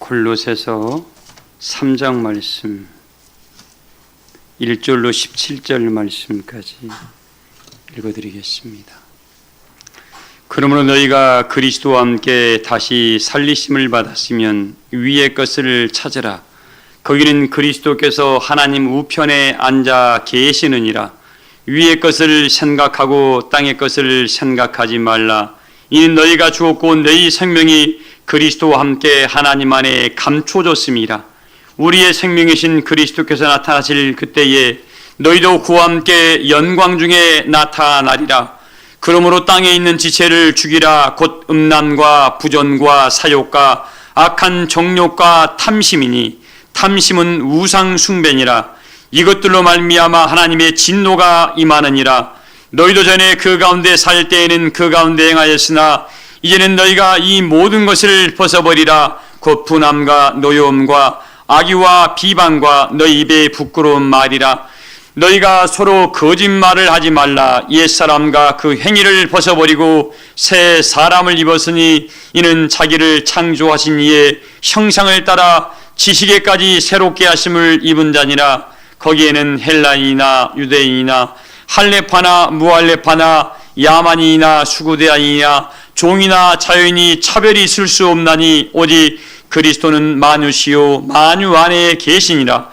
골로새서 3장 말씀 1절로 17절 말씀까지 읽어드리겠습니다. 그러므로 너희가 그리스도와 함께 다시 살리심을 받았으면 위의 것을 찾으라. 거기는 그리스도께서 하나님 우편에 앉아 계시느니라. 위의 것을 생각하고 땅의 것을 생각하지 말라. 이는 너희가 죽었고 너희 생명이 그리스도와 함께 하나님 안에 감춰졌음이라. 우리의 생명이신 그리스도께서 나타나실 그때에 너희도 그와 함께 영광 중에 나타나리라. 그러므로 땅에 있는 지체를 죽이라. 곧 음란과 부전과 사욕과 악한 정욕과 탐심이니 탐심은 우상 숭배니라. 이것들로 말미암아 하나님의 진노가 임하느니라. 너희도 전에 그 가운데 살 때에는 그 가운데 행하였으나 이제는 너희가 이 모든 것을 벗어버리라. 곧 분함과 노여움과 악의와 비방과 너희 입에 부끄러운 말이라. 너희가 서로 거짓말을 하지 말라. 옛사람과 그 행위를 벗어버리고 새 사람을 입었으니 이는 자기를 창조하신 이의 형상을 따라 지식에까지 새롭게 하심을 입은 자니라. 거기에는 헬라인이나 유대인이나 할레파나 무할레파나 야만인이나 수구대인이나 종이나 자유인이 차별이 있을 수 없나니 오직 그리스도는 만유시요 만유 안에 계시니라.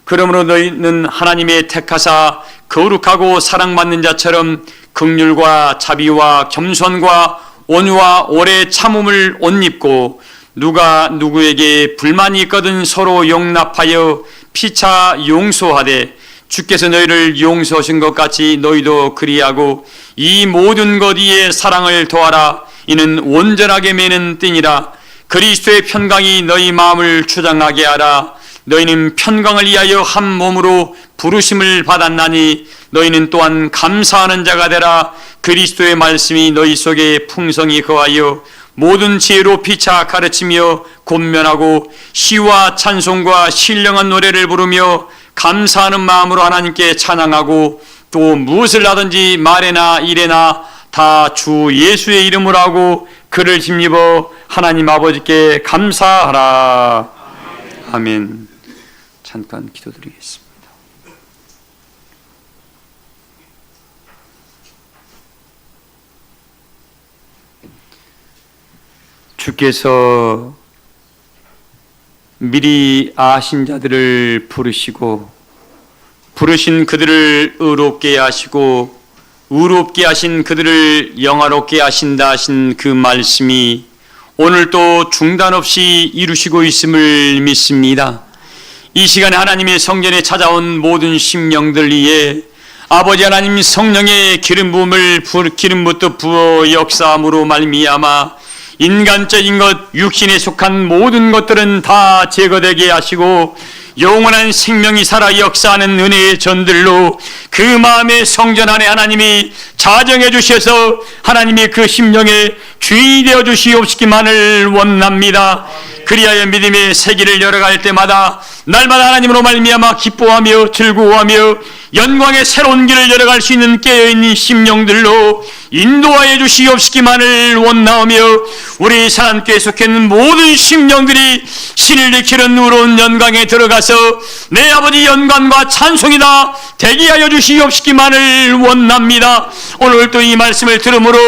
그러므로 너희는 하나님의 택하사 거룩하고 사랑받는 자처럼 긍휼과 자비와 겸손과 온유와 오래 참음을 옷 입고 누가 누구에게 불만이 있거든 서로 용납하여 피차 용서하되 주께서 너희를 용서하신 것 같이 너희도 그리하고 이 모든 것 위에 사랑을 더하라. 이는 온전하게 매는 띠니라. 그리스도의 편강이 너희 마음을 주장하게 하라. 너희는 편강을 위하여 한 몸으로 부르심을 받았나니 너희는 또한 감사하는 자가 되라. 그리스도의 말씀이 너희 속에 풍성히 거하여 모든 지혜로 피차 가르치며 권면하고 시와 찬송과 신령한 노래를 부르며 감사하는 마음으로 하나님께 찬양하고 또 무엇을 하든지 말에나 일에나 다 주 예수의 이름으로 하고 그를 힘입어 하나님 아버지께 감사하라. 아멘. 잠깐 기도드리겠습니다. 주께서 미리 아신 자들을 부르시고 부르신 그들을 의롭게 하시고 의롭게 하신 그들을 영화롭게 하신다 하신 그 말씀이 오늘도 중단 없이 이루시고 있음을 믿습니다. 이 시간에 하나님의 성전에 찾아온 모든 심령들 위에 아버지 하나님 성령의 기름 부터 부어 역사함으로 말미암아 인간적인 것, 육신에 속한 모든 것들은 다 제거되게 하시고 영원한 생명이 살아 역사하는 은혜의 전들로 그 마음의 성전 안에 하나님이 자정해 주셔서 하나님이 그 심령에 주인이 되어 주시옵시기만을 원합니다. 그리하여 믿음의 세계를 열어갈 때마다 날마다 하나님으로 말미암아 기뻐하며 즐거워하며 영광의 새로운 길을 열어갈 수 있는 깨어있는 심령들로 인도하여 주시옵시기만을 원하오며 우리 사람교회에 속해 있는 모든 심령들이 신을 지키는 의로운 영광에 들어가서 내 아버지 영광과 찬송이다 대기하여 주시옵시기만을 원합니다. 오늘도 이 말씀을 들음으로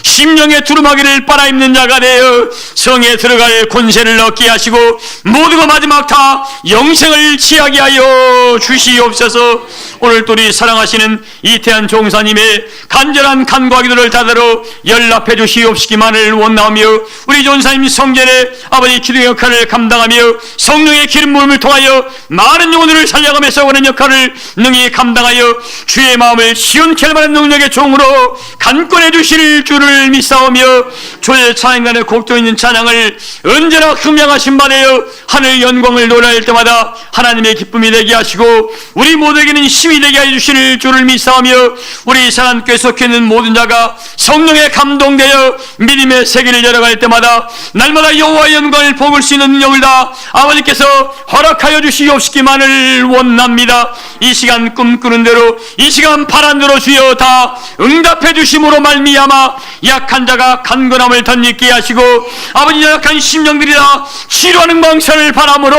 심령의 두루마기를 빨아입는 자가 되어 성에 들어갈 권세를 얻게 하시고 모두가 마지막 다 영생을 취하게 하여 주시옵소서. 오늘도 우리 사랑하시는 이태한 종사님의 간절한 간구와 기도를 다들어 연락해 주시옵시기만을 원하오며 우리 종사님 성전에 아버지 기도 역할을 감당하며 성령의 기름 부음을 통하여 많은 영혼들을 살려가며 싸우는 역할을 능히 감당하여 주의 마음을 시원케 할 만한 능력의 종으로 간권해 주실 줄을 믿사오며 주의 찬양단의 곡도 있는 찬양을 언제나 흠양하신 바되어 하늘 영광을 노래할 때마다 하나님의 기쁨이 되게 하시고 우리 모두에게는 힘이 되게 해주실 줄을 믿사오며 우리 하나님께 속해 있는 모든 자가 성령에 감동되어 믿음의 세계를 열어갈 때마다 날마다 여호와의 영광을 보을 수 있는 능력을 다 아버지께서 허락하여 주시옵시기만을 원합니다. 이 시간 꿈꾸는 대로, 이 시간 바란 대로 주여 다 응답해 주심으로 말미암아 약한 자가 간건함을 덧입게 하시고 아버지 약한 심령들이 다 치료하는 방편을 바람으로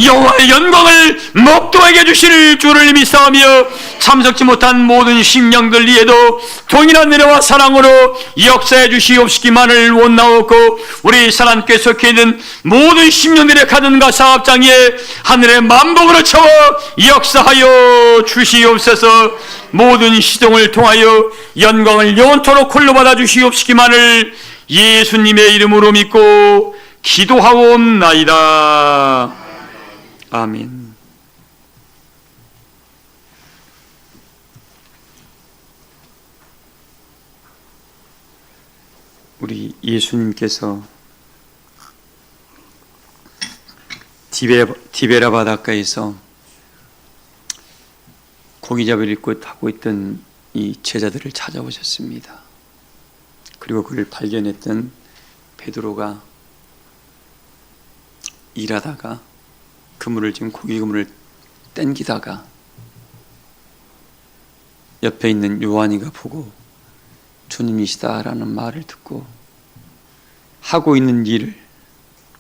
여호와의 영광을 목도하게 주실 줄을 믿사오며 참석지 못한 모든 심령들 위에도 동일한 은혜와 사랑으로 역사해 주시옵시기만을 원하옵고 우리 하나님께 속해 있는 모든 심령들의 가든과 사업장에 하늘의 만복으로 채워 역사하여 주시옵소서. 모든 시동을 통하여 영광을 영원토록 홀로 받아 주시옵시기만을 예수님의 이름으로 믿고 기도하옵나이다. 아멘. 우리 예수님께서 디베라 바닷가에서 고기잡이를 입고 타고 있던 이 제자들을 찾아오셨습니다. 그리고 그를 발견했던 베드로가 일하다가 고기 그물을 땡기다가 옆에 있는 요한이가 보고 주님이시다라는 말을 듣고 하고 있는 일을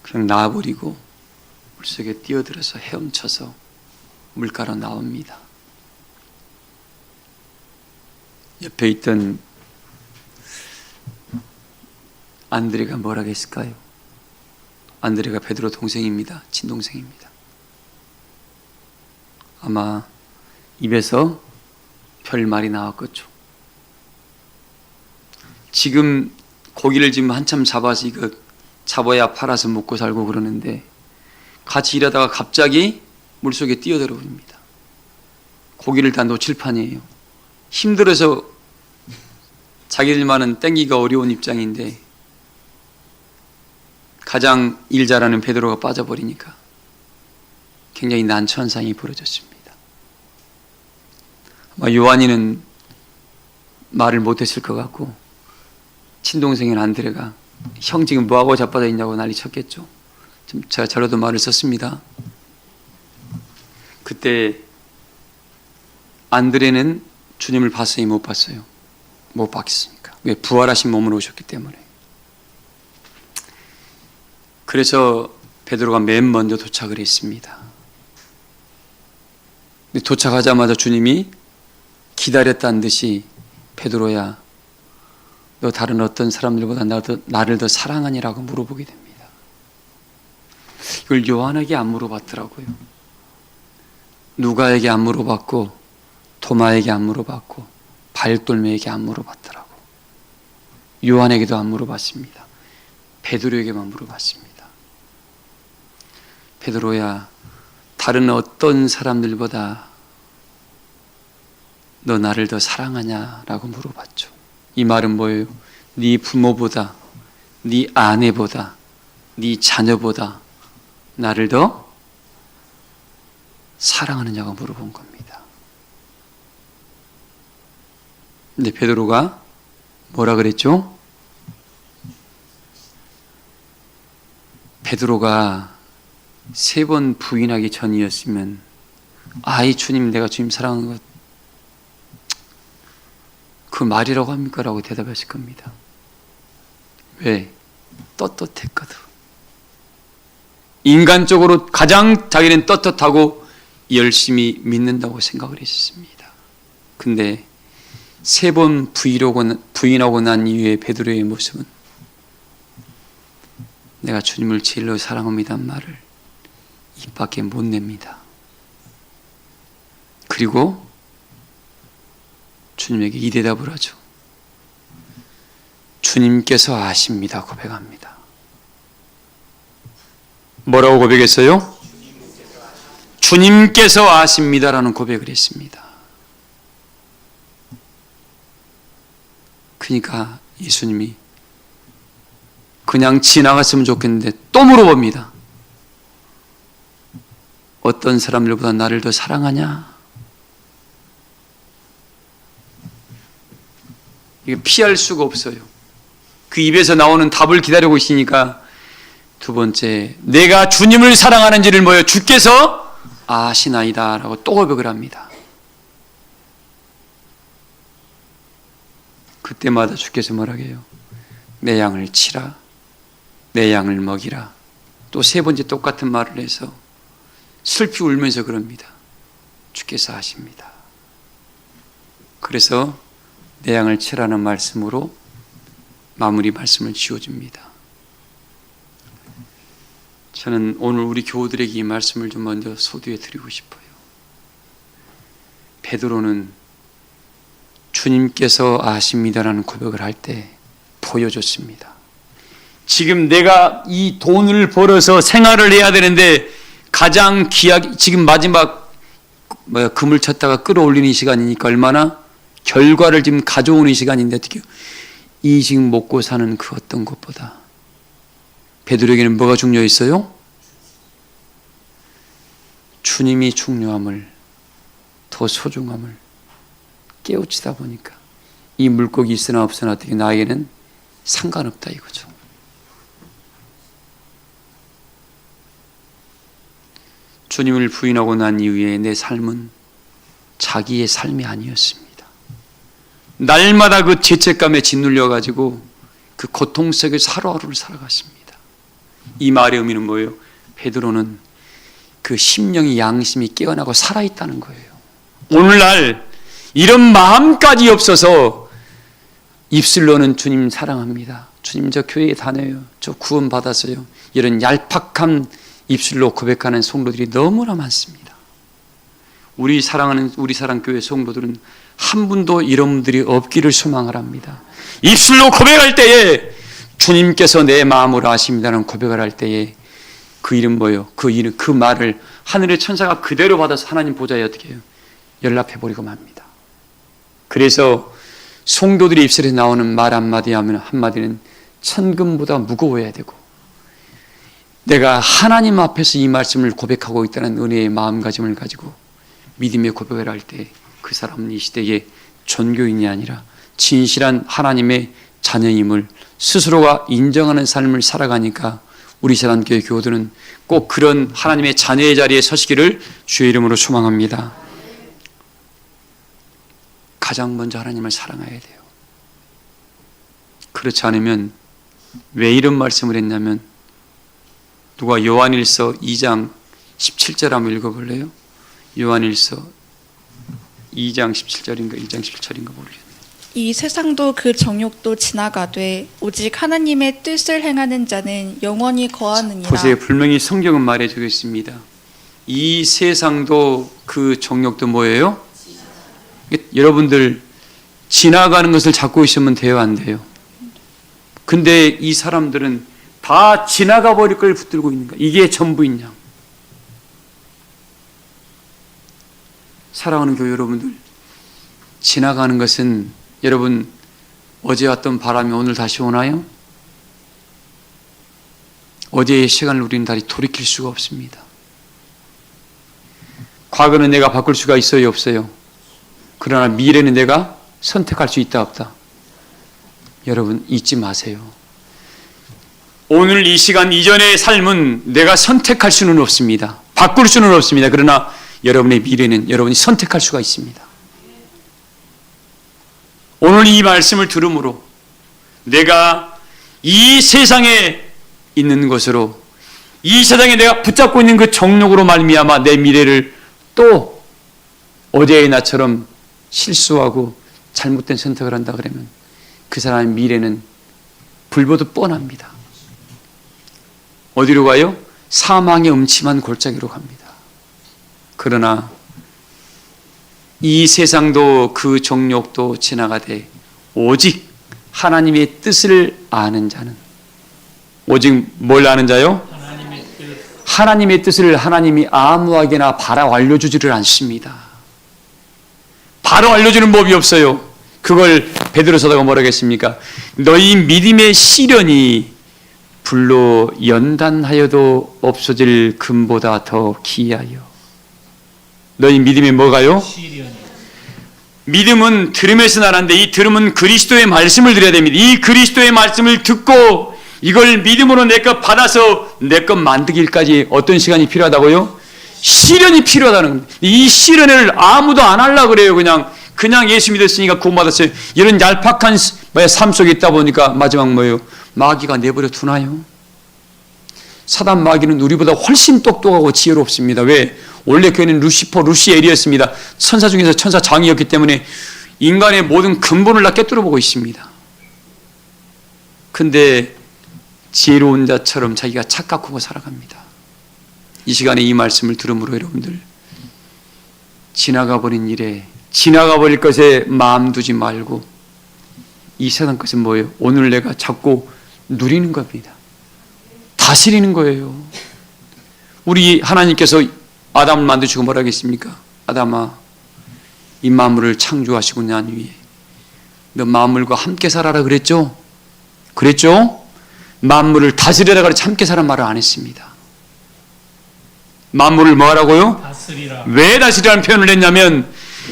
그냥 놔버리고 물속에 뛰어들어서 헤엄쳐서 물가로 나옵니다. 옆에 있던 안드레가 뭐라고 했을까요? 안드레가 베드로 동생입니다. 친동생입니다. 아마 입에서 별 말이 나왔겠죠. 지금 고기를 지금 한참 잡아서 이거 잡아야 팔아서 먹고 살고 그러는데 같이 일하다가 갑자기 물속에 뛰어들어 버립니다. 고기를 다 놓칠 판이에요. 힘들어서 자기들만은 땡기기가 어려운 입장인데 가장 일 잘하는 베드로가 빠져버리니까 굉장히 난처한 상황이 벌어졌습니다. 아마 요한이는 말을 못했을 것 같고 친동생인 안드레가 형 지금 뭐하고 자빠져 있냐고 난리 쳤겠죠. 제가 저로도 말을 썼습니다. 그때 안드레는 주님을 봤어요? 못 봤어요? 못 봤겠습니까? 왜? 부활하신 몸으로 오셨기 때문에. 그래서 베드로가 맨 먼저 도착을 했습니다. 근데 도착하자마자 주님이 기다렸다는 듯이 베드로야 너 다른 어떤 사람들보다 나를 더 사랑하니라고 물어보게 됩니다. 이걸 요한에게 안 물어봤더라고요. 누가에게 안 물어봤고 도마에게 안 물어봤고 발돌매에게 안 물어봤더라고. 요한에게도 안 물어봤습니다. 베드로에게만 물어봤습니다. 베드로야 다른 어떤 사람들보다 너 나를 더 사랑하냐라고 물어봤죠. 이 말은 뭐예요? 네 부모보다, 네 아내보다, 네 자녀보다 나를 더 사랑하느냐고 물어본 겁니다. 근데 베드로가 뭐라 그랬죠? 베드로가 3번 부인하기 전이었으면 아이 주님 내가 주님 사랑하는 것 그 말이라고 합니까? 라고 대답하실 겁니다. 왜? 떳떳했거든. 인간적으로 가장 자기는 떳떳하고 열심히 믿는다고 생각을 했습니다. 근데 3번 부인하고 난 이후에 베드로의 모습은 내가 주님을 제일로 사랑합니다는 말을 입 밖에 못 냅니다. 그리고 주님에게 이 대답을 하죠. 주님께서 아십니다. 고백합니다. 뭐라고 고백했어요? 주님께서 아십니다라는 고백을 했습니다. 그러니까 예수님이 그냥 지나갔으면 좋겠는데 또 물어봅니다. 어떤 사람들보다 나를 더 사랑하냐? 이거 피할 수가 없어요. 그 입에서 나오는 답을 기다리고 있으니까 두 번째, 내가 주님을 사랑하는지를 뭐예요? 주께서 아시나이다 라고 또 고백을 합니다. 그때마다 주께서 뭐라고 해요? 내 양을 치라, 내 양을 먹이라. 또 세 번째 똑같은 말을 해서 슬피 울면서 그럽니다. 주께서 아십니다. 그래서 내 양을 치라는 말씀으로 마무리 말씀을 지어줍니다. 저는 오늘 우리 교우들에게 이 말씀을 좀 먼저 소두에 드리고 싶어요. 베드로는 주님께서 아십니다라는 고백을 할 때 보여줬습니다. 지금 내가 이 돈을 벌어서 생활을 해야 되는데 가장 귀하게 지금 마지막 금을 쳤다가 끌어올리는 시간이니까 얼마나 결과를 지금 가져오는 시간인데 어떻게 이 지금 먹고 사는 그 어떤 것보다 베드로에게는 뭐가 중요했어요? 주님이 중요함을, 더 소중함을 깨우치다 보니까 이 물고기 있으나 없으나 어떻게 나에게는 상관없다 이거죠. 주님을 부인하고 난 이후에 내 삶은 자기의 삶이 아니었습니다. 날마다 그 죄책감에 짓눌려가지고 그 고통 속에서 하루하루를 살아갔습니다. 이 말의 의미는 뭐예요? 베드로는 그 심령의 양심이 깨어나고 살아있다는 거예요. 오늘날 이런 마음까지 없어서 입술로는 주님 사랑합니다, 주님 저 교회에 다녀요, 저 구원 받았어요, 이런 얄팍한 입술로 고백하는 성도들이 너무나 많습니다. 우리 사랑하는 우리 사랑교회 성도들은 한 분도 이런 분들이 없기를 소망을 합니다. 입술로 고백할 때에 주님께서 내 마음을 아십니다라는 고백을 할 때에 그 이름 뭐예요? 그 이름, 그 말을 하늘의 천사가 그대로 받아서 하나님 보좌에 어떻게 해요? 연락해버리고 맙니다. 그래서 성도들이 입술에 나오는 말 한마디 하면 한마디는 천금보다 무거워야 되고, 내가 하나님 앞에서 이 말씀을 고백하고 있다는 은혜의 마음가짐을 가지고 믿음의 고백을 할 때 그 사람은 이 시대의 종교인이 아니라 진실한 하나님의 자녀임을 스스로가 인정하는 삶을 살아가니까 우리 사랑교회 교우들은 꼭 그런 하나님의 자녀의 자리에 서시기를 주의 이름으로 소망합니다. 가장 먼저 하나님을 사랑해야 돼요. 그렇지 않으면 왜 이런 말씀을 했냐면, 누가 요한일서 2장 17절 한번 읽어볼래요? 요한일서 2장 17절인가 2장 17절인가 모르겠네요. 이 세상도 그 정욕도 지나가되 오직 하나님의 뜻을 행하는 자는 영원히 거하느니라. 보세요. 분명히 성경은 말해주고 있습니다. 이 세상도 그 정욕도 뭐예요? 여러분들 지나가는 것을 잡고 있으면 돼요, 안 돼요? 근데 이 사람들은 다 지나가 버릴 걸 붙들고 있는 거야. 이게 전부인 양. 사랑하는 교회 여러분들, 지나가는 것은 여러분 어제 왔던 바람이 오늘 다시 오나요? 어제의 시간을 우리는 다시 돌이킬 수가 없습니다. 과거는 내가 바꿀 수가 있어요, 없어요? 그러나 미래는 내가 선택할 수 있다, 없다? 여러분 잊지 마세요. 오늘 이 시간 이전의 삶은 내가 선택할 수는 없습니다. 바꿀 수는 없습니다. 그러나 여러분의 미래는 여러분이 선택할 수가 있습니다. 오늘 이 말씀을 들음으로 내가 이 세상에 있는 것으로, 이 세상에 내가 붙잡고 있는 그 정욕으로 말미암아 내 미래를 또 어제의 나처럼 실수하고 잘못된 선택을 한다 그러면 그 사람의 미래는 불보듯 뻔합니다. 어디로 가요? 사망의 음침한 골짜기로 갑니다. 그러나 이 세상도 그 정욕도 지나가되 오직 하나님의 뜻을 아는 자는, 오직 뭘 아는 자요? 하나님의 뜻을 하나님이 아무하게나 바로 알려주지를 않습니다. 바로 알려주는 법이 없어요. 그걸 베드로 사도가 뭐라고 했습니까? 너희 믿음의 시련이 불로 연단하여도 없어질 금보다 더 기이하여. 너희 믿음이 뭐가요? 믿음은 들음에서 나는데 이 들음은 그리스도의 말씀을 들어야 됩니다. 이 그리스도의 말씀을 듣고 이걸 믿음으로 내 것 받아서 내 것 만들기까지 어떤 시간이 필요하다고요? 시련이 필요하다는 겁니다. 이 시련을 아무도 안 하려고 그래요. 그냥 예수 믿었으니까 구원받았어요. 이런 얄팍한 삶 속에 있다 보니까 마지막 뭐예요? 마귀가 내버려 두나요? 사단 마귀는 우리보다 훨씬 똑똑하고 지혜롭습니다. 왜? 원래 그는 루시엘이었습니다. 천사 중에서 천사 장이었기 때문에 인간의 모든 근본을 다 깨뜨려 보고 있습니다. 근데 지혜로운 자처럼 자기가 착각하고 살아갑니다. 이 시간에 이 말씀을 들음으로 여러분들, 지나가 버린 일에, 지나가 버릴 것에 마음 두지 말고 이 세상 것은 뭐예요? 오늘 내가 잡고 누리는 겁니다. 다스리는 거예요. 우리 하나님께서 아담을 만드시고 뭐라 하겠습니까? 아담아, 이 만물을 창조하시고 난 후에 너 만물과 함께 살아라 그랬죠? 그랬죠? 만물을 다스리라 그랬지 함께 살란 말을 안 했습니다. 만물을 뭐 하라고요? 다스리라. 왜 다스리라는 표현을 했냐면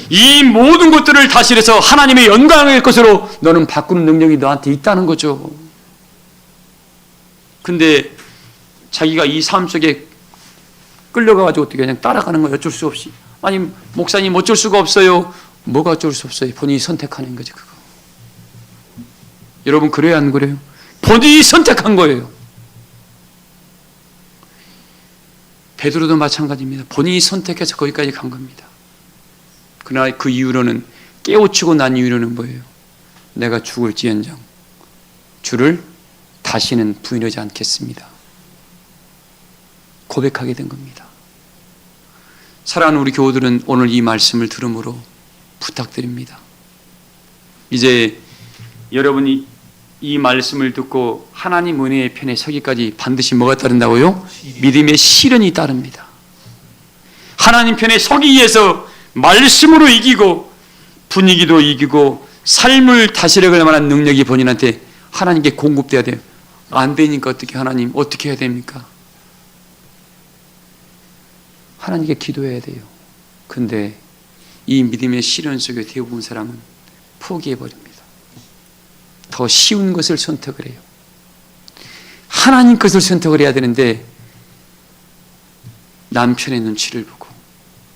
이 모든 것들을 다스려서 하나님의 영광의 것으로 너는 바꾸는 능력이 너한테 있다는 거죠. 근데 자기가 이 삶 속에 끌려가가지고 어떻게 그냥 따라가는 거예요. 어쩔 수 없이. 아니 목사님 어쩔 수가 없어요. 뭐가 어쩔 수 없어요. 본인이 선택하는 거죠. 그거. 여러분 그래요 안 그래요? 본인이 선택한 거예요. 베드로도 마찬가지입니다. 본인이 선택해서 거기까지 간 겁니다. 그러나 그 이후로는 깨우치고 난 이후로는 뭐예요? 내가 죽을지언정 주를 다시는 부인하지 않겠습니다. 고백하게 된 겁니다. 사랑하는 우리 교우들은 오늘 이 말씀을 들음으로 부탁드립니다. 이제 여러분이 이 말씀을 듣고 하나님 은혜의 편에 서기까지 반드시 뭐가 따른다고요? 믿음의 시련이 따릅니다. 하나님 편에 서기 위해서 말씀으로 이기고 분위기도 이기고 삶을 다스려갈 만한 능력이 본인한테 하나님께 공급돼야 돼요. 안 되니까 어떻게 하나님 어떻게 해야 됩니까? 하나님께 기도해야 돼요. 근데 이 믿음의 시련 속에 대부분 사람은 포기해버립니다. 더 쉬운 것을 선택을 해요. 하나님 것을 선택을 해야 되는데 남편의 눈치를 보고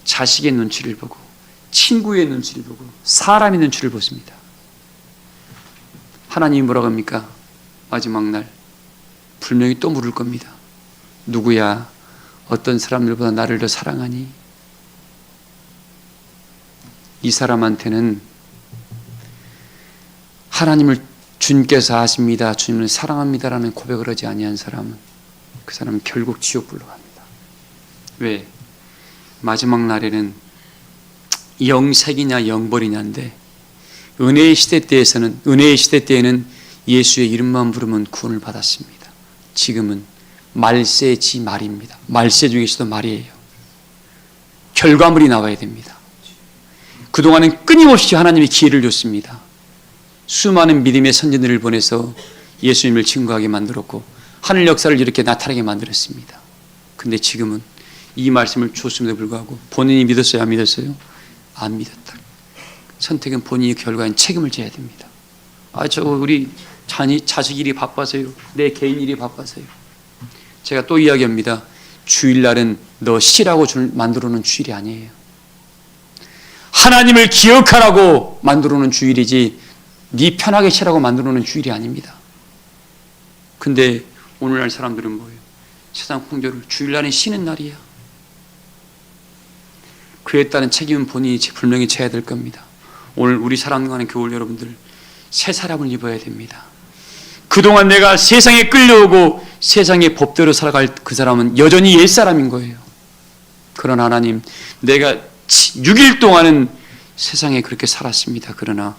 자식의 눈치를 보고 친구의 눈치를 보고 사람의 눈치를 보십니다. 하나님이 뭐라고 합니까? 마지막 날 분명히 또 물을 겁니다. 누구야? 어떤 사람들보다 나를 더 사랑하니? 이 사람한테는 하나님을 주님께서 아십니다. 주님을 사랑합니다라는 고백을 하지 아니한 사람은 그 사람은 결국 지옥불로 갑니다. 왜? 마지막 날에는 영색이냐 영벌이냐인데 은혜의 시대 때에는 예수의 이름만 부르면 구원을 받았습니다. 지금은 말세지 말입니다. 말세 중에서도 말이에요. 결과물이 나와야 됩니다. 그동안은 끊임없이 하나님이 기회를 줬습니다. 수많은 믿음의 선진들을 보내서 예수님을 증거하게 만들었고 하늘 역사를 이렇게 나타나게 만들었습니다. 근데 지금은 이 말씀을 줬음에도 불구하고 본인이 믿었어요? 안 믿었어요? 안 믿었다. 선택은 본인의 결과엔 책임을 져야 됩니다. 우리 자식 일이 바빠서요. 내 개인 일이 바빠서요. 제가 또 이야기합니다. 주일날은 너 쉬라고 만들어 놓은 주일이 아니에요. 하나님을 기억하라고 만들어 놓은 주일이지 네 편하게 쉬라고 만들어 놓은 주일이 아닙니다. 근데 오늘날 사람들은 뭐예요? 세상 풍조를 주일날은 쉬는 날이야. 그에 따른 책임은 본인이 분명히 져야 될 겁니다. 오늘 우리 사랑하는 교우 여러분들 새 사람을 입어야 됩니다. 그동안 내가 세상에 끌려오고 세상의 법대로 살아갈 그 사람은 여전히 옛사람인 거예요. 그러나 하나님, 내가 6일 동안은 세상에 그렇게 살았습니다. 그러나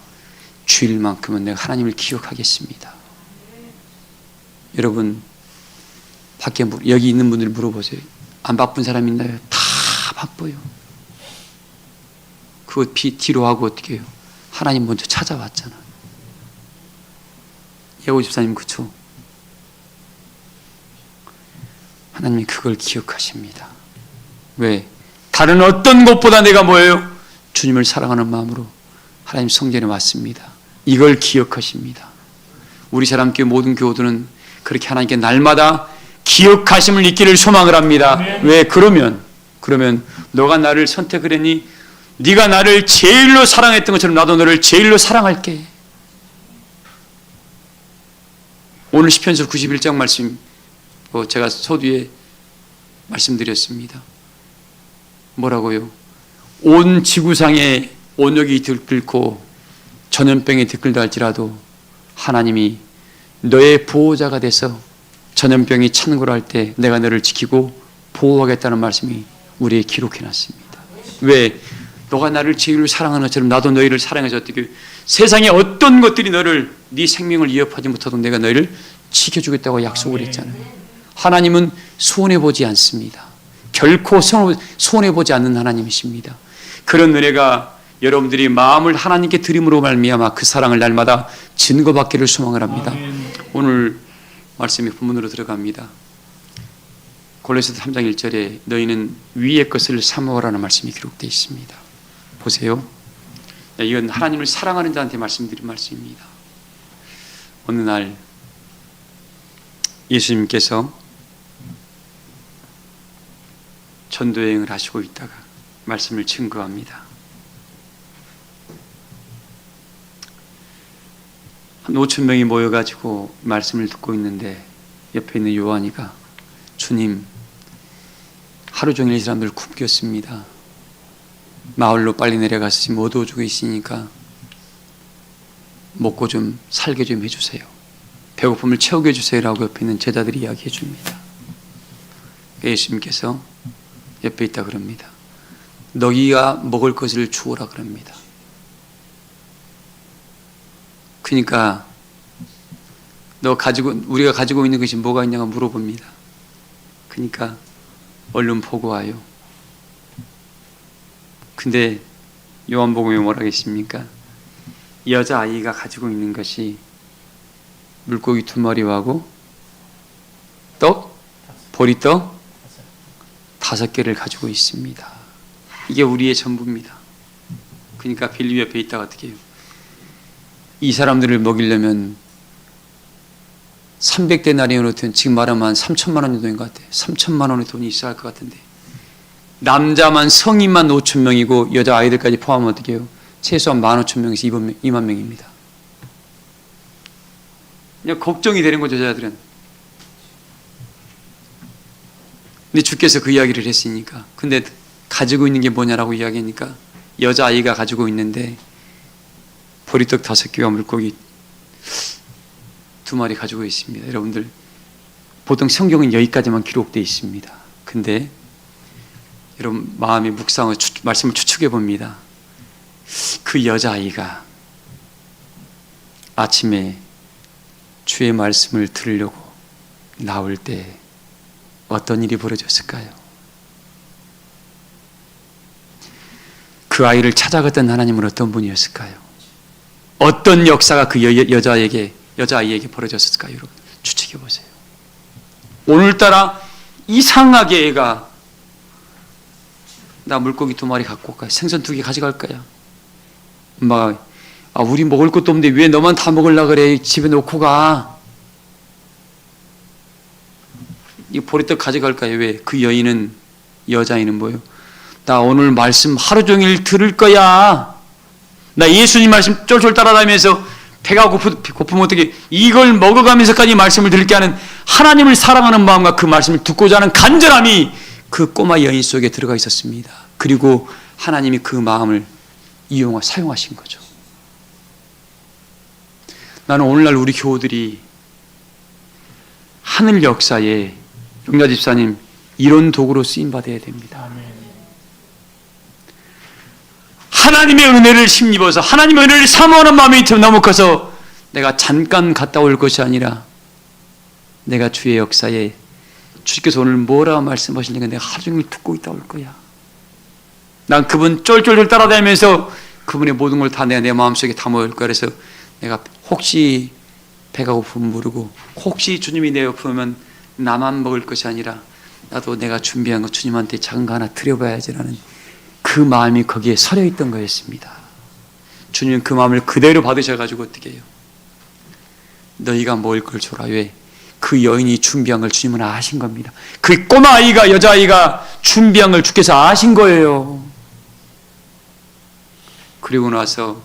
주일만큼은 내가 하나님을 기억하겠습니다. 여러분, 밖에 여기 있는 분들 물어보세요. 안 바쁜 사람 있나요? 다 바빠요. 그거 뒤로 하고 어떻게 해요? 하나님 먼저 찾아왔잖아. 예고 집사님 그쵸? 하나님이 그걸 기억하십니다. 왜? 다른 어떤 것보다 내가 뭐예요? 주님을 사랑하는 마음으로 하나님 성전에 왔습니다. 이걸 기억하십니다. 우리 사람교회 모든 교우들은 그렇게 하나님께 날마다 기억하심을 잊기를 소망을 합니다. 왜? 그러면 너가 나를 선택을 했니? 네가 나를 제일로 사랑했던 것처럼 나도 너를 제일로 사랑할게. 오늘 시편서 91장 말씀 제가 서두에 말씀드렸습니다. 뭐라고요? 온 지구상에 온역이 들끓고 전염병에 들끓다 할지라도 하나님이 너의 보호자가 돼서 전염병이 창궐할 때 내가 너를 지키고 보호하겠다는 말씀이 우리에 기록해놨습니다. 왜? 너가 나를 제일로 사랑하는 것처럼 나도 너희를 사랑해서 어떻게 세상에 어떤 것들이 너를 네 생명을 위협하지 못하도록 내가 너희를 지켜주겠다고 약속을 했잖아요. 하나님은 손해보지 않습니다. 결코 손해보지 않는 하나님이십니다. 그런 은혜가 여러분들이 마음을 하나님께 드림으로 말미암아 그 사랑을 날마다 증거받기를 소망을 합니다. 오늘 말씀이 본문으로 들어갑니다. 골로새서 3장 1절에 너희는 위의 것을 사모하라는 말씀이 기록되어 있습니다. 보세요. 이건 하나님을 사랑하는 자한테 말씀드린 말씀입니다. 어느 날 예수님께서 전도여행을 하시고 있다가 말씀을 증거합니다. 한 5천 명이 모여가지고 말씀을 듣고 있는데 옆에 있는 요한이가 주님, 하루 종일 이 사람들 굶겼습니다. 마을로 빨리 내려가서 지금 어두워지고 있으니까 먹고 좀 살게 좀 해주세요. 배고픔을 채우게 해주세요라고 옆에 있는 제자들이 이야기해 줍니다. 예수님께서 옆에 있다 그럽니다. 너희가 먹을 것을 주오라 그럽니다. 그러니까 우리가 가지고 있는 것이 뭐가 있냐고 물어봅니다. 그러니까 얼른 보고 와요. 근데 요한복음에 뭐라고 했습니까? 여자아이가 가지고 있는 것이 물고기 2마리하고 떡? 보리떡 5개를 가지고 있습니다. 이게 우리의 전부입니다. 그러니까 빌립 옆에 있다가 어떻게 해요? 이 사람들을 먹이려면 300데나리온으로 지금 말하면 한 3천만 원 정도인 것 같아요. 3천만 원의 돈이 있어야 할 것 같은데 남자만 성인만 5천 명이고 여자 아이들까지 포함하면 어떻게 해요? 최소한 15,000명에서 2만 명입니다. 그냥 걱정이 되는 거죠, 여자들은. 근데 주께서 그 이야기를 했으니까. 근데 가지고 있는 게 뭐냐라고 이야기하니까 여자아이가 가지고 있는데 보리떡 5개와 물고기 2마리 가지고 있습니다. 여러분들 보통 성경은 여기까지만 기록되어 있습니다. 근데 여러분 마음의 묵상을 말씀을 추측해 봅니다. 그 여자아이가 아침에 주의 말씀을 들으려고 나올 때 어떤 일이 벌어졌을까요? 그 아이를 찾아갔던 하나님은 어떤 분이었을까요? 어떤 역사가 그 여자아이에게 벌어졌을까요? 여러분 추측해 보세요. 오늘따라 이상하게 애가 나 물고기 2마리 갖고 올까? 생선 2개 가져갈 거야. 엄마가 우리 먹을 것도 없는데 왜 너만 다 먹으려고 그래? 집에 놓고 가. 이 보리떡 가져갈까요? 왜? 그 여자아이는 뭐예요? 나 오늘 말씀 하루 종일 들을 거야. 나 예수님 말씀 쫄쫄 따라다니면서 배가 고프면 어떻게 이걸 먹어가면서까지 말씀을 들게 하는 하나님을 사랑하는 마음과 그 말씀을 듣고자 하는 간절함이 그 꼬마 여인 속에 들어가 있었습니다. 그리고 하나님이 그 마음을 사용하신 거죠. 나는 오늘날 우리 교우들이 하늘 역사에 용자 집사님 이런 도구로 쓰임받아야 됩니다. 하나님의 은혜를 힘입어서 하나님의 은혜를 사모하는 마음이 너무 커서 내가 잠깐 갔다 올 것이 아니라 내가 주의 역사에 주께서 오늘 뭐라 말씀하시는가 내가 하루 종일 듣고 있다 올 거야. 난 그분 쫄쫄쫄 따라다니면서 그분의 모든 걸 다 내 마음속에 담아올 거야. 그래서 내가 혹시 배가 고프면 모르고 혹시 주님이 내 옆에 오면 나만 먹을 것이 아니라 나도 내가 준비한 거 주님한테 작은 거 하나 드려봐야지라는 그 마음이 거기에 서려 있던 거였습니다. 주님은 그 마음을 그대로 받으셔가지고 어떻게 해요? 너희가 먹을 걸 줘라. 왜? 그 여인이 준비한 걸 주님은 아신 겁니다. 그 꼬마아이가, 여자아이가 준비한 걸 주께서 아신 거예요. 그리고 나서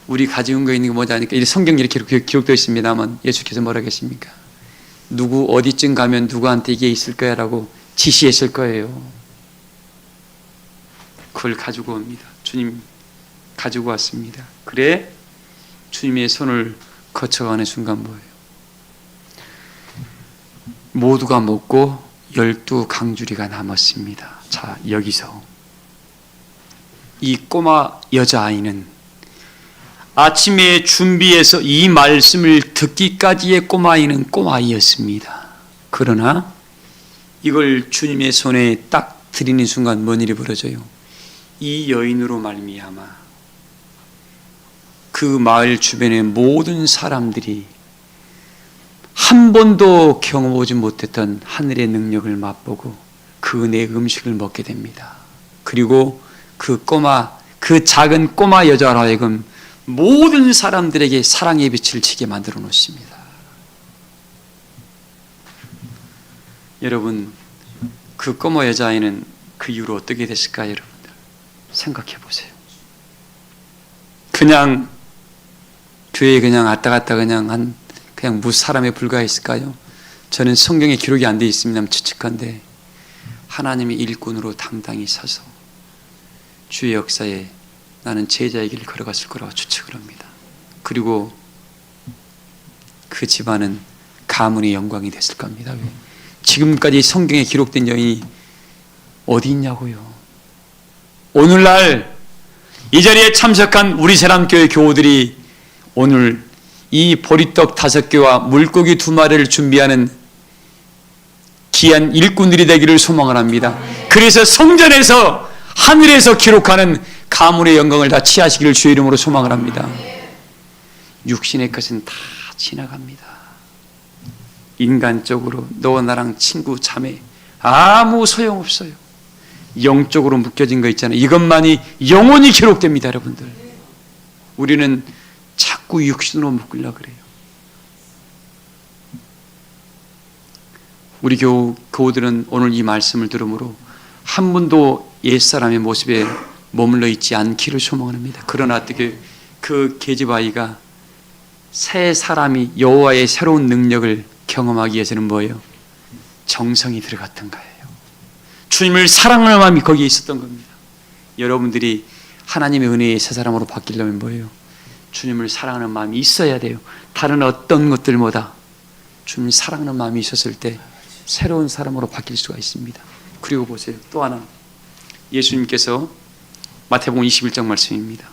우리 가지고 거 있는 게 뭐냐 하니까 성경에 이렇게 기록되어 있습니다만 예수께서 뭐라 하겠습니까? 누구 어디쯤 가면 누구한테 이게 있을 거야 라고 지시했을 거예요. 그걸 가지고 옵니다. 주님 가지고 왔습니다. 그래 주님의 손을 거쳐가는 순간 뭐예요? 모두가 먹고 12강주리가 남았습니다. 자, 여기서 이 꼬마 여자아이는 아침에 준비해서 이 말씀을 듣기까지의 꼬마아이는 꼬마아이였습니다. 그러나 이걸 주님의 손에 딱 드리는 순간 뭔 일이 벌어져요? 이 여인으로 말미암아 그 마을 주변의 모든 사람들이 한 번도 경험하지 못했던 하늘의 능력을 맛보고 그 은혜의 음식을 먹게 됩니다. 그리고 그 작은 꼬마 여자로 하여금 모든 사람들에게 사랑의 빛을 치게 만들어 놓습니다. 여러분, 그 꼬마 여자아이는 그 이후로 어떻게 됐을까요, 여러분들? 생각해 보세요. 그냥 교회에 그냥 왔다 갔다 그냥 무사람에 불과했을까요? 저는 성경에 기록이 안 되어 있습니다만 추측한데 하나님의 일꾼으로 당당히 서서 주의 역사에 나는 제자의 길을 걸어갔을 거라고 추측을 합니다. 그리고 그 집안은 가문의 영광이 됐을 겁니다. 왜? 지금까지 성경에 기록된 여인이 어디 있냐고요. 오늘날 이 자리에 참석한 우리 사람교회 교우들이 오늘 이 보리떡 5개와 물고기 2마리를 준비하는 귀한 일꾼들이 되기를 소망을 합니다. 그래서 성전에서 하늘에서 기록하는 가문의 영광을 다 취하시기를 주의 이름으로 소망을 합니다. 육신의 것은 다 지나갑니다. 인간적으로 너와 나랑 친구 자매 아무 소용없어요. 영적으로 묶여진 거 있잖아요. 이것만이 영원히 기록됩니다. 여러분들, 우리는 자꾸 육신으로 묶으려고 그래요. 우리 교우들은 오늘 이 말씀을 들으므로 한 번도 옛사람의 모습에 머물러 있지 않기를 소망합니다. 그러나 어떻게 그 계집아이가 새 사람이 여호와의 새로운 능력을 경험하기 위해서는 뭐예요? 정성이 들어갔던 거예요. 주님을 사랑하는 마음이 거기에 있었던 겁니다. 여러분들이 하나님의 은혜의 새 사람으로 바뀌려면 뭐예요? 주님을 사랑하는 마음이 있어야 돼요. 다른 어떤 것들보다 주님을 사랑하는 마음이 있었을 때 새로운 사람으로 바뀔 수가 있습니다. 그리고 보세요. 또 하나, 예수님께서 마태복음 21장 말씀입니다.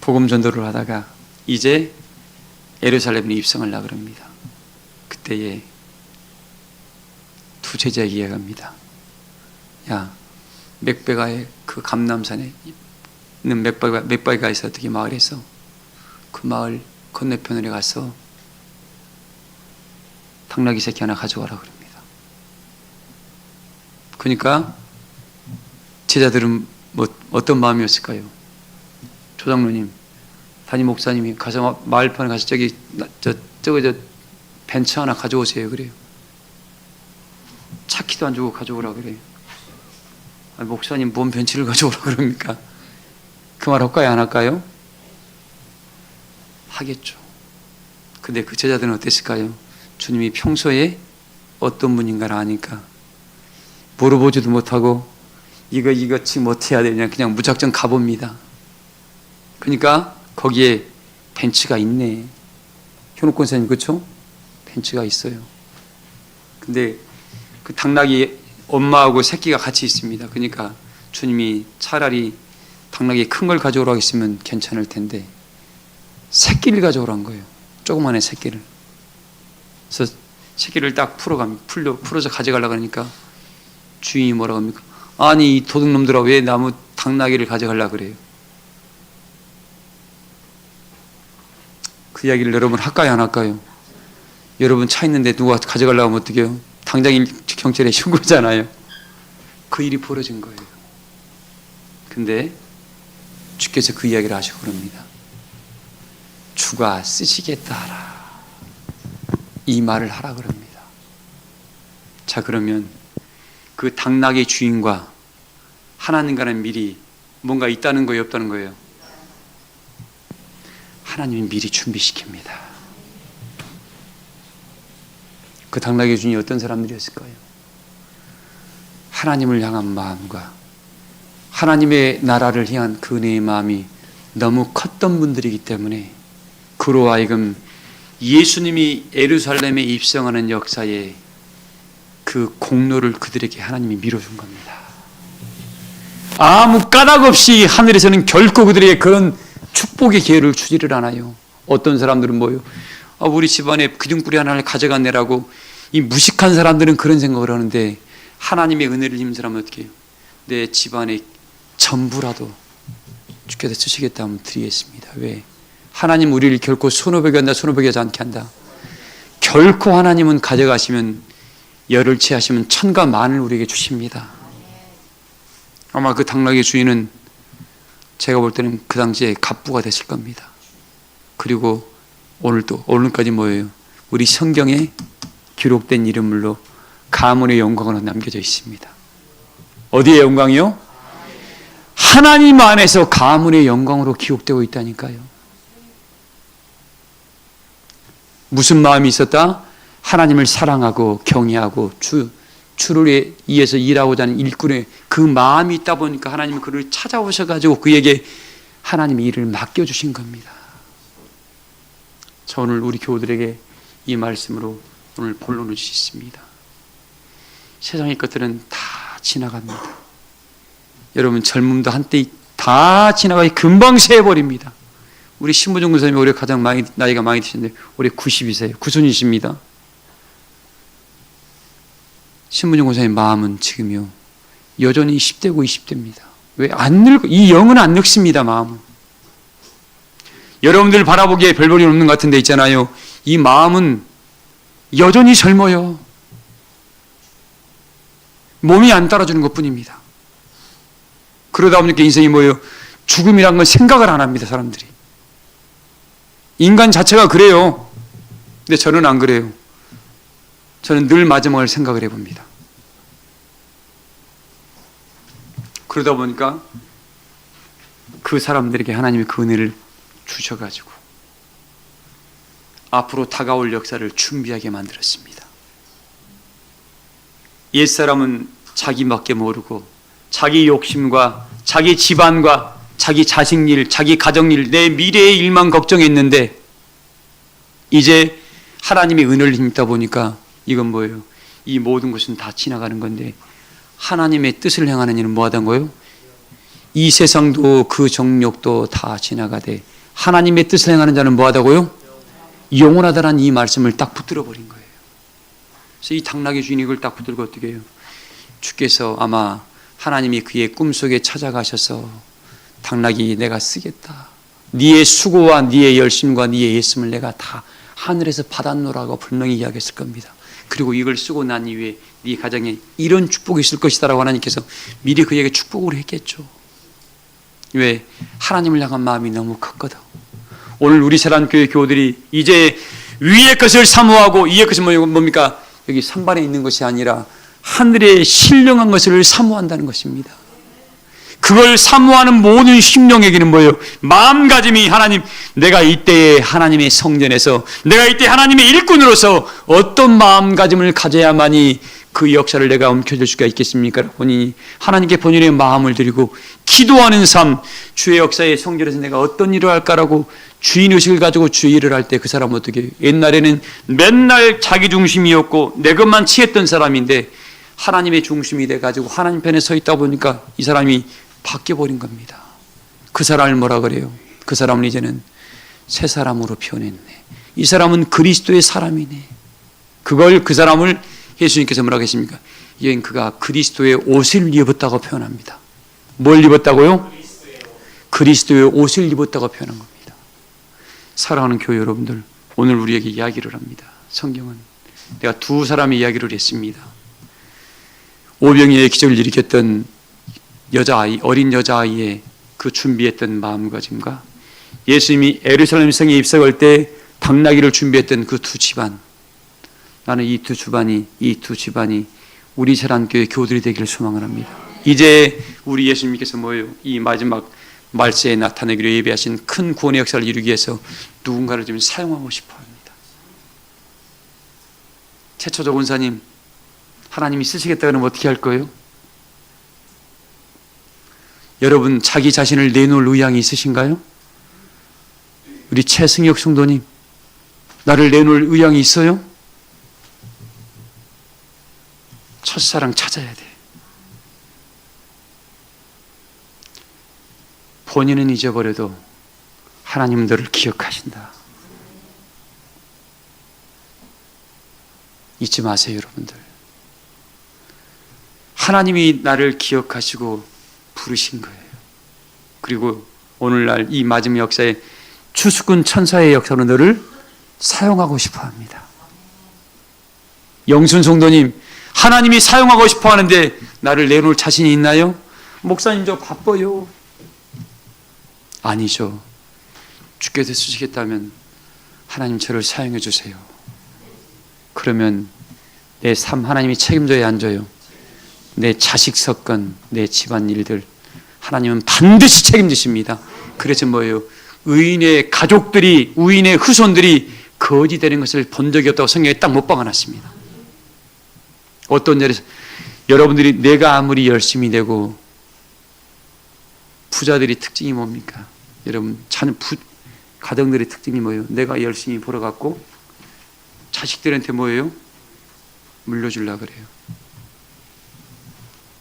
복음 전도를 하다가 이제 예루살렘에 입성하려고 합니다. 그때에 두 제자에게 이야기합니다. 야, 맥베가의 그 감람산에 있는 맥베가에서 어떻게 마을에서 그 마을 건너편으로 가서 당나귀 새끼 하나 가져와라 그럽니다. 그러니까 제자들은 뭐 어떤 마음이었을까요? 조장로님, 담임 목사님이 가서 마을판에 가서 저기 벤츠 하나 가져오세요 그래요. 차키도 안 주고 가져오라 그래요. 아니, 목사님 뭔 벤츠를 가져오라 그럽니까? 그 말 할까요, 안 할까요? 하겠죠. 근데 그 제자들은 어땠을까요? 주님이 평소에 어떤 분인가를 아니까 물어보지도 못하고 이거 지금 어떻게 해야 되냐 그냥 무작정 가봅니다. 그러니까 거기에 벤츠가 있네. 현욱 권사님, 그렇죠? 벤츠가 있어요. 근데 그 당나귀 엄마하고 새끼가 같이 있습니다. 그러니까 주님이 차라리 당나귀 큰 걸 가져오라고 했으면 괜찮을 텐데 새끼를 가져오란 거예요. 조그만한 새끼를. 그래서 새끼를 딱 풀어서 가져가려고 하니까 주인이 뭐라고 합니까? 아니, 이 도둑놈들아 왜 나무 당나귀를 가져가려고 그래요? 그 이야기를 여러분 할까요, 안 할까요? 여러분 차 있는데 누가 가져가려고 하면 어떡해요? 당장 경찰에 신고잖아요. 그 일이 벌어진 거예요. 근데 주께서 그 이야기를 하시고 그럽니다. 주가 쓰시겠다 하라. 이 말을 하라 그럽니다. 자, 그러면 그 당나귀의 주인과 하나님과는 미리 뭔가 있다는 거예요, 없다는 거예요? 하나님이 미리 준비시킵니다. 그 당나귀의 주인이 어떤 사람들이었을까요? 하나님을 향한 마음과 하나님의 나라를 향한 그 은혜의 마음이 너무 컸던 분들이기 때문에 그로 하여금 예수님이 예루살렘에 입성하는 역사에 그 공로를 그들에게 하나님이 밀어준 겁니다. 아무 까닭 없이 하늘에서는 결코 그들에게 그런 축복의 기회를 주지를 않아요. 어떤 사람들은 뭐요? 우리 집안에 기둥뿌리 하나를 가져가내라고, 이 무식한 사람들은 그런 생각을 하는데, 하나님의 은혜를 입는 사람은 어떻게 해요? 내 집안에 전부라도 주께서 쓰시겠다 하면 드리겠습니다. 왜? 하나님 우리를 결코 손오백이 한다, 손오백이 하지 않게 한다. 결코 하나님은 가져가시면, 열을 취하시면 천과 만을 우리에게 주십니다. 아마 그 당나귀의 주인은 제가 볼 때는 그 당시에 갑부가 됐을 겁니다. 그리고 오늘까지 뭐예요? 우리 성경에 기록된 이름으로 가문의 영광으로 남겨져 있습니다. 어디의 영광이요? 하나님 안에서 가문의 영광으로 기록되고 있다니까요. 무슨 마음이 있었다? 하나님을 사랑하고 경외하고 주를 위해서 일하고자 하는 일꾼의 그 마음이 있다 보니까 하나님은 그를 찾아오셔가지고 그에게 하나님의 일을 맡겨주신 겁니다. 저 오늘 우리 교우들에게 이 말씀으로 오늘 본론을 짓습니다. 세상의 것들은 다 지나갑니다. 여러분, 젊음도 한때 다 지나가기 금방 새버립니다. 우리 신부정 권사님이 올해 가장 나이가 많이 드셨는데 올해 90이세요. 구순이십니다. 신부정 권사님 마음은 지금요 여전히 10대고 20대입니다. 왜? 안 늙고, 이 영은 안 늙습니다. 마음은. 여러분들 바라보기에 별 볼일 없는 것 같은데 있잖아요. 이 마음은 여전히 젊어요. 몸이 안 따라주는 것뿐입니다. 그러다 보니까 인생이 뭐예요? 죽음이란 건 생각을 안 합니다. 사람들이. 인간 자체가 그래요. 근데 저는 안 그래요. 저는 늘 마지막을 생각을 해봅니다. 그러다 보니까 그 사람들에게 하나님이 그 은혜를 주셔가지고 앞으로 다가올 역사를 준비하게 만들었습니다. 옛사람은 자기밖에 모르고 자기 욕심과 자기 집안과 자기 자식 일, 자기 가정 일, 내 미래의 일만 걱정했는데 이제 하나님의 은혜를 힘입다 보니까 이건 뭐예요? 이 모든 것은 다 지나가는 건데 하나님의 뜻을 향하는 일은 뭐 하던 거예요? 이 세상도 그 정욕도 다 지나가되 하나님의 뜻을 행하는 자는 뭐 하다고요? 영원하다라는 이 말씀을 딱 붙들어 버린 거예요. 그래서 이 당나귀 주인이 이걸 딱 붙들고 어떻게 해요? 주께서 아마 하나님이 그의 꿈속에 찾아가셔서 당나귀 내가 쓰겠다. 네의 수고와 네의 열심과 네의 애씀을 내가 다 하늘에서 받았노라고 분명히 이야기했을 겁니다. 그리고 이걸 쓰고 난 이후에 네 가정에 이런 축복이 있을 것이다라고 하나님께서 미리 그에게 축복을 했겠죠. 왜? 하나님을 향한 마음이 너무 컸거든. 오늘 우리 세란교회 교우들이 이제 위의 것을 사모하고 위의 것이 뭡니까? 여기 선반에 있는 것이 아니라 하늘의 신령한 것을 사모한다는 것입니다. 그걸 사모하는 모든 심령에게는 뭐예요? 마음가짐이 하나님, 내가 이때에 하나님의 성전에서 내가 이때 하나님의 일꾼으로서 어떤 마음가짐을 가져야만이 그 역사를 내가 움켜쥘 수가 있겠습니까? 보니 하나님께 본인의 마음을 드리고 기도하는 삶, 주의 역사의 성전에서 내가 어떤 일을 할까라고 주인의식을 가지고 주의 일을 할 때 그 사람은 어떻게, 옛날에는 맨날 자기 중심이었고 내 것만 취했던 사람인데 하나님의 중심이 돼가지고 하나님 편에 서 있다 보니까 이 사람이 바뀌어버린 겁니다. 그 사람을 뭐라 그래요? 그 사람은 이제는 새 사람으로 표현했네. 이 사람은 그리스도의 사람이네. 그 사람을 예수님께서 뭐라고 했습니까? 이젠 그가 그리스도의 옷을 입었다고 표현합니다. 뭘 입었다고요? 그리스도의 옷을 입었다고 표현한 겁니다. 사랑하는 교회 여러분들, 오늘 우리에게 이야기를 합니다. 성경은 내가 두 사람의 이야기를 했습니다. 오병이어의 기적을 일으켰던 여자아이, 어린 여자아이의 그 준비했던 마음가짐과 예수님이 예루살렘 성에 입성할 때 당나귀를 준비했던 그 두 집안, 나는 이 두 집안이 우리 세란교회 교우들이 되기를 소망을 합니다. 이제 우리 예수님께서 뭐예요? 이 마지막 말세에 나타내기로 예비하신 큰 구원의 역사를 이루기 위해서 누군가를 좀 사용하고 싶어 합니다. 최초조 권사님, 하나님이 쓰시겠다 그러면 어떻게 할 거예요? 여러분 자기 자신을 내놓을 의향이 있으신가요? 우리 최승혁 성도님, 나를 내놓을 의향이 있어요? 첫사랑 찾아야 돼. 본인은 잊어버려도 하나님은 너를 기억하신다. 잊지 마세요, 여러분들. 하나님이 나를 기억하시고 부르신 거예요. 그리고 오늘날 이 마지막 역사에 추수꾼 천사의 역사로 너를 사용하고 싶어 합니다. 영순 성도님, 하나님이 사용하고 싶어 하는데 나를 내놓을 자신이 있나요? 목사님, 저 바빠요. 아니죠. 주께서 쓰시겠다면 하나님 저를 사용해 주세요. 그러면 내 삶 하나님이 책임져야 안 져요? 내 자식 사건, 내 집안 일들 하나님은 반드시 책임지십니다. 그래서 뭐예요? 의인의 가족들이, 의인의 후손들이 거지 되는 것을 본 적이 없다고 성경에 딱 못 박아놨습니다. 어떤 자리에서 여러분들이 내가 아무리 열심히 되고, 부자들이 특징이 뭡니까? 여러분 가정들의 특징이 뭐예요? 내가 열심히 벌어갖고 자식들한테 뭐예요? 물려주려고 그래요.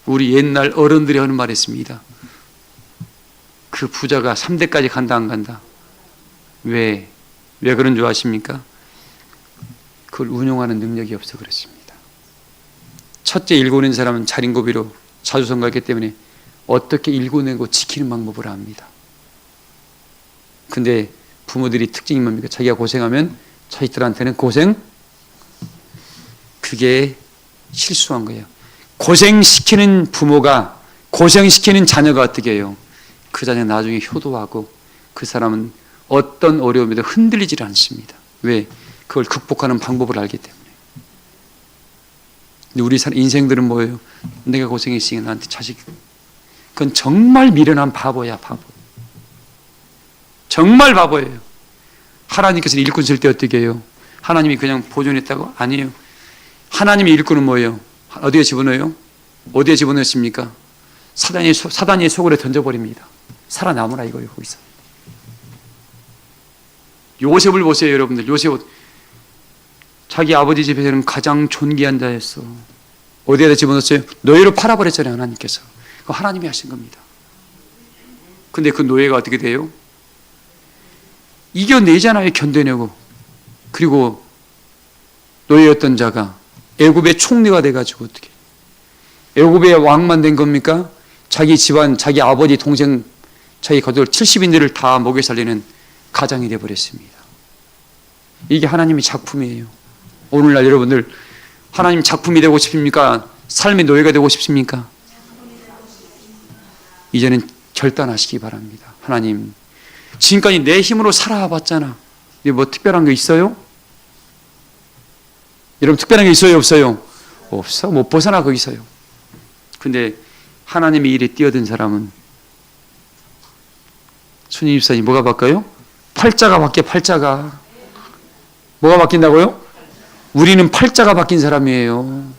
우리 옛날 어른들이 하는 말이 있습니다. 그 부자가 3대까지 간다 안 간다? 왜 그런 줄 아십니까? 그걸 운용하는 능력이 없어 그렇습니다. 첫째 일궈낸 사람은 자린고비로 자주성가했기 때문에 어떻게 일궈내고 지키는 방법을 압니다. 근데 부모들이 특징이 뭡니까? 자기가 고생하면 자식들한테는 그게 실수한 거예요. 고생시키는 부모가, 고생시키는 자녀가 어떻게 해요? 그 자녀 나중에 효도하고 그 사람은 어떤 어려움에도 흔들리질 않습니다. 왜? 그걸 극복하는 방법을 알기 때문에. 근데 우리 인생들은 뭐예요? 내가 고생했으니까 나한테 자식. 그건 정말 미련한 바보야, 바보. 정말 바보예요. 하나님께서는 일꾼 쓸 때 어떻게 해요? 하나님이 그냥 보존했다고? 아니에요. 하나님의 일꾼은 뭐예요? 어디에 집어넣어요? 어디에 집어넣습니까? 사단의 속으로 던져버립니다. 살아남으라 이거예요, 거기서. 요셉을 보세요, 여러분들. 요셉, 자기 아버지 집에서는 가장 존귀한 자였어. 어디에다 집어넣었어요? 노예로 팔아버렸잖아요, 하나님께서. 그거 하나님이 하신 겁니다. 근데 그 노예가 어떻게 돼요? 이겨내잖아요, 견뎌내고. 그리고 노예였던 자가 애굽의 총리가 돼가지고 어떻게? 애굽의 왕만 된 겁니까? 자기 집안, 자기 아버지, 동생, 자기 가족 70인들을 다 먹여 살리는 가장이 되어버렸습니다. 이게 하나님의 작품이에요. 오늘날 여러분들 하나님 작품이 되고 싶습니까? 삶의 노예가 되고 싶습니까? 이제는 결단하시기 바랍니다. 하나님, 지금까지 내 힘으로 살아봤잖아. 근데 뭐 특별한 거 있어요? 여러분 특별한 게 있어요, 없어요? 없어. 못 벗어나 거기서요. 근데 하나님의 일에 뛰어든 사람은 순임 집사님 뭐가 바뀌어요? 팔자가 바뀌어. 팔자가 뭐가 바뀐다고요? 우리는 팔자가 바뀐 사람이에요.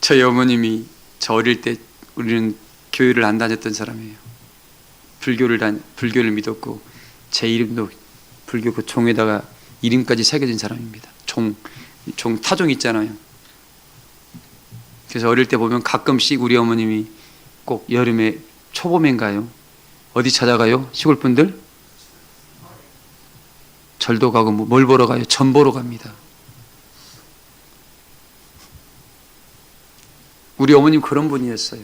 저희 어머님이 저 어릴 때 우리는 교회를 안 다녔던 사람이에요. 불교를 믿었고 제 이름도 불교 그 종에다가 이름까지 새겨진 사람입니다. 종 타종 있잖아요. 그래서 어릴 때 보면 가끔씩 우리 어머님이 꼭 여름에 초봄인가요? 어디 찾아가요? 시골 분들? 절도 가고 뭘 보러 가요? 전 보러 갑니다. 우리 어머님 그런 분이었어요.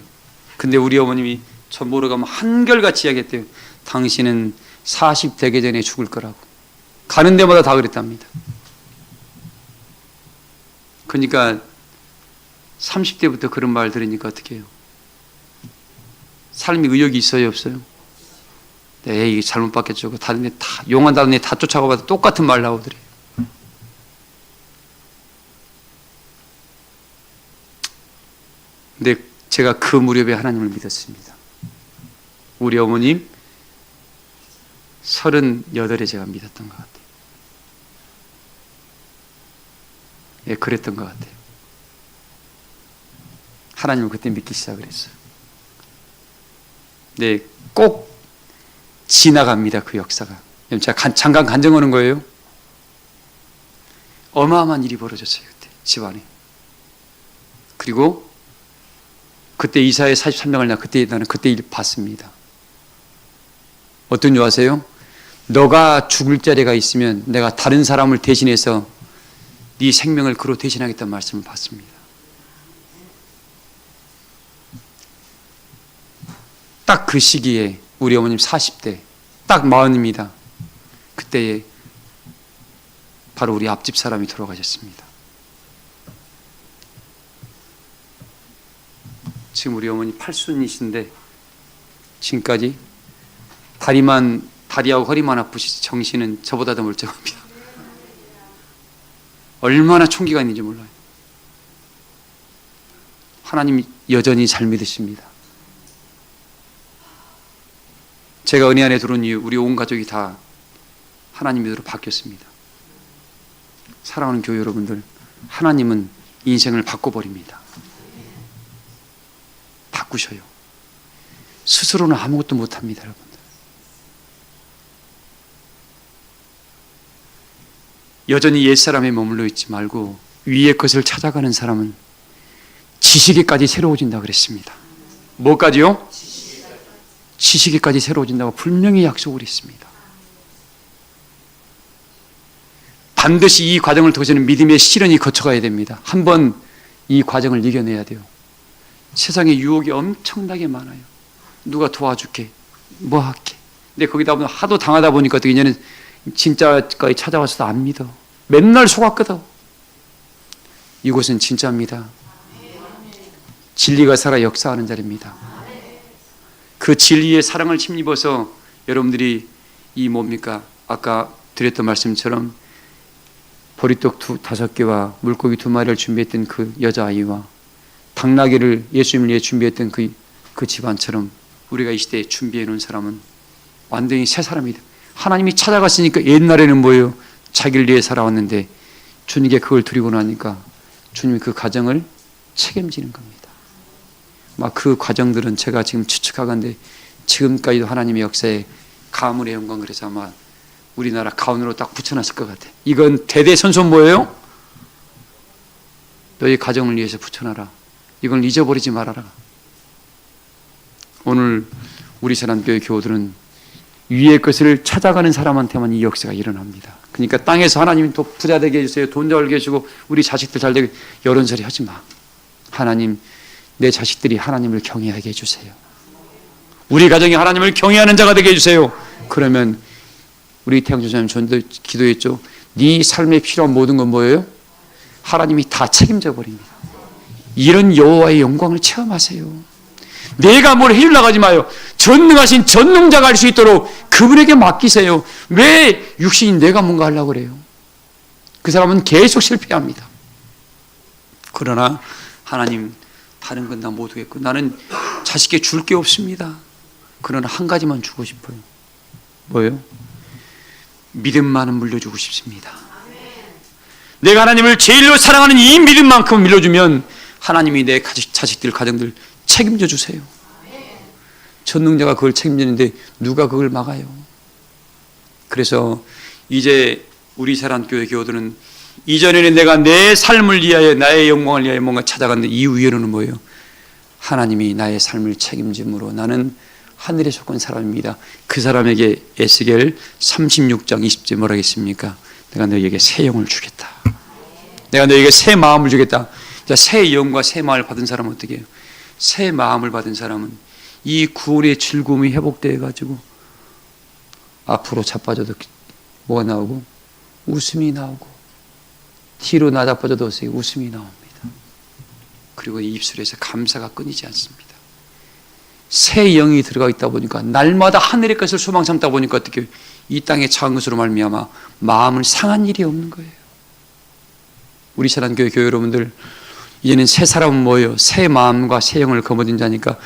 근데 우리 어머님이 전 보러 가면 한결같이 이야기했대요. 당신은 40 되기 전에 죽을 거라고. 가는 데마다 다 그랬답니다. 그러니까 30대부터 그런 말 들으니까 어떻게 해요? 삶이 의욕이 있어요, 없어요? 네, 이게 잘못 받겠죠. 다른 애 다, 용한다는 애 다 쫓아가봐도 똑같은 말 나오더래요. 근데 제가 그 무렵에 하나님을 믿었습니다. 우리 어머님 38에 제가 믿었던 것 같아요. 예, 그랬던 것 같아요. 하나님을 그때 믿기 시작을 했어요. 네, 꼭 지나갑니다. 그 역사가. 제가 잠깐 간증하는 거예요. 어마어마한 일이 벌어졌어요. 그때 집안에. 그리고 그때 이사회 43명을 나는 그때 일 봤습니다. 어떤 줄 아세요? 너가 죽을 자리가 있으면 내가 다른 사람을 대신해서 네 생명을 그로 대신하겠다는 말씀을 받습니다. 딱 그 시기에 우리 어머님 40대 딱 40입니다. 그때에 바로 우리 앞집 사람이 돌아가셨습니다. 지금 우리 어머니 팔순이신데 지금까지 다리하고 허리만 아프시지 정신은 저보다 더 멀쩡합니다. 얼마나 총기가 있는지 몰라요. 하나님 여전히 잘 믿으십니다. 제가 은혜 안에 들어온 이후 우리 온 가족이 다 하나님 믿으로 바뀌었습니다. 사랑하는 교회 여러분들, 하나님은 인생을 바꿔버립니다. 바꾸셔요. 스스로는 아무것도 못합니다, 여러분들. 여전히 옛사람에 머물러 있지 말고 위의 것을 찾아가는 사람은 지식에까지 새로워진다고 그랬습니다. 뭐까지요? 지식에까지 새로워진다고 분명히 약속을 했습니다. 반드시 이 과정을 통해서는 믿음의 시련이 거쳐가야 됩니다. 한번 이 과정을 이겨내야 돼요. 세상에 유혹이 엄청나게 많아요. 누가 도와줄게, 뭐 할게. 근데 거기다 보면 하도 당하다 보니까 어떻게 이제는 진짜까지 찾아와서도 안 믿어. 맨날 속았거든. 이곳은 진짜입니다. 진리가 살아 역사하는 자리입니다. 그 진리의 사랑을 힘입어서 여러분들이 이 뭡니까? 아까 드렸던 말씀처럼 보리떡 5개와 물고기 2마리를 준비했던 그 여자아이와 당나귀를 예수님을 위해 준비했던 그 집안처럼 우리가 이 시대에 준비해 놓은 사람은 완전히 새 사람이다. 하나님이 찾아갔으니까 옛날에는 뭐예요? 자기를 위해 살아왔는데 주님께 그걸 드리고 나니까 주님이 그 가정을 책임지는 겁니다. 막 그 과정들은 제가 지금 추측하건데 지금까지도 하나님의 역사에 가문의 영광, 그래서 아마 우리나라 가운으로 딱 붙여놨을 것 같아요. 이건 대대손손 뭐예요? 너희 가정을 위해서 붙여놔라. 이걸 잊어버리지 말아라. 오늘 우리 사랑교회 교우들은 위의 것을 찾아가는 사람한테만 이 역사가 일어납니다. 그러니까 땅에서 하나님이 또 부자 되게 해주세요. 돈 잘 계시고 우리 자식들 잘 되게, 이런 소리 하지 마. 하나님, 내 자식들이 하나님을 경외하게 해주세요. 우리 가정이 하나님을 경외하는 자가 되게 해주세요. 그러면 우리 태양주 선생님 전도 기도했죠. 네 삶에 필요한 모든 건 뭐예요? 하나님이 다 책임져 버립니다. 이런 여호와의 영광을 체험하세요. 내가 뭘 해주려고 하지 마요. 전능하신 전능자가 할 수 있도록 그분에게 맡기세요. 왜 육신인 내가 뭔가 하려고 그래요? 그 사람은 계속 실패합니다. 그러나 하나님, 다른 건 다 못 하겠고 나는 자식께 줄 게 없습니다. 그러나 한 가지만 주고 싶어요. 뭐예요? 믿음만은 물려주고 싶습니다. 내가 하나님을 제일로 사랑하는 이 믿음만큼 물려주면 하나님이 내 자식들, 가정들 책임져 주세요. 전능자가 그걸 책임지는데 누가 그걸 막아요? 그래서 이제 우리 사랑교회 교우들은 이전에는 내가 내 삶을 위하여 나의 영광을 위하여 뭔가 찾아갔는데 이 위에는 뭐예요? 하나님이 나의 삶을 책임짐으로 나는 하늘에 속한 사람입니다. 그 사람에게 에스겔 36장 20절 뭐라 하겠습니까? 내가 너에게 새 영을 주겠다. 내가 너에게 새 마음을 주겠다. 자, 새 영과 새 마음을 받은 사람은 어떻게 해요? 새 마음을 받은 사람은 이 구원의 즐거움이 회복되어 가지고 앞으로 자빠져도 뭐가 나오고? 웃음이 나오고, 뒤로 나자빠져도 웃음이 나옵니다. 그리고 입술에서 감사가 끊이지 않습니다. 새 영이 들어가 있다 보니까 날마다 하늘의 것을 소망 삼다 보니까 어떻게 이 땅에 작은 것으로 말미암아 마음을 상한 일이 없는 거예요. 우리 사랑교회 교회 여러분들, 이제는 새 사람은 뭐예요? 새 마음과 새 영을 거머쥔 자니까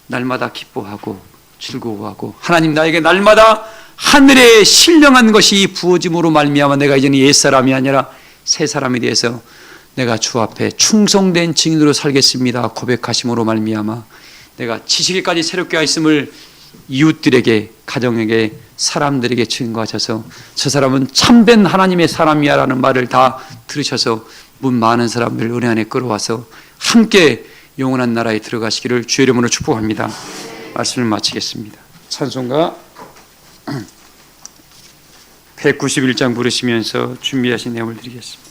날마다 기뻐하고 즐거워하고, 하나님 나에게 날마다 하늘에 신령한 것이 부어짐으로 말미암아 내가 이제는 옛사람이 아니라 새 사람에 대해서 내가 주 앞에 충성된 증인으로 살겠습니다 고백하심으로 말미암아 내가 지식에까지 새롭게 하였음을 이웃들에게, 가정에게, 사람들에게 증거하셔서 저 사람은 참된 하나님의 사람이야 라는 말을 다 들으셔서 문 많은 사람들 은혜 안에 끌어와서 함께 영원한 나라에 들어가시기를 주의 이름으로 축복합니다. 말씀을 마치겠습니다. 찬송가 191장 부르시면서 준비하신 내용을 드리겠습니다.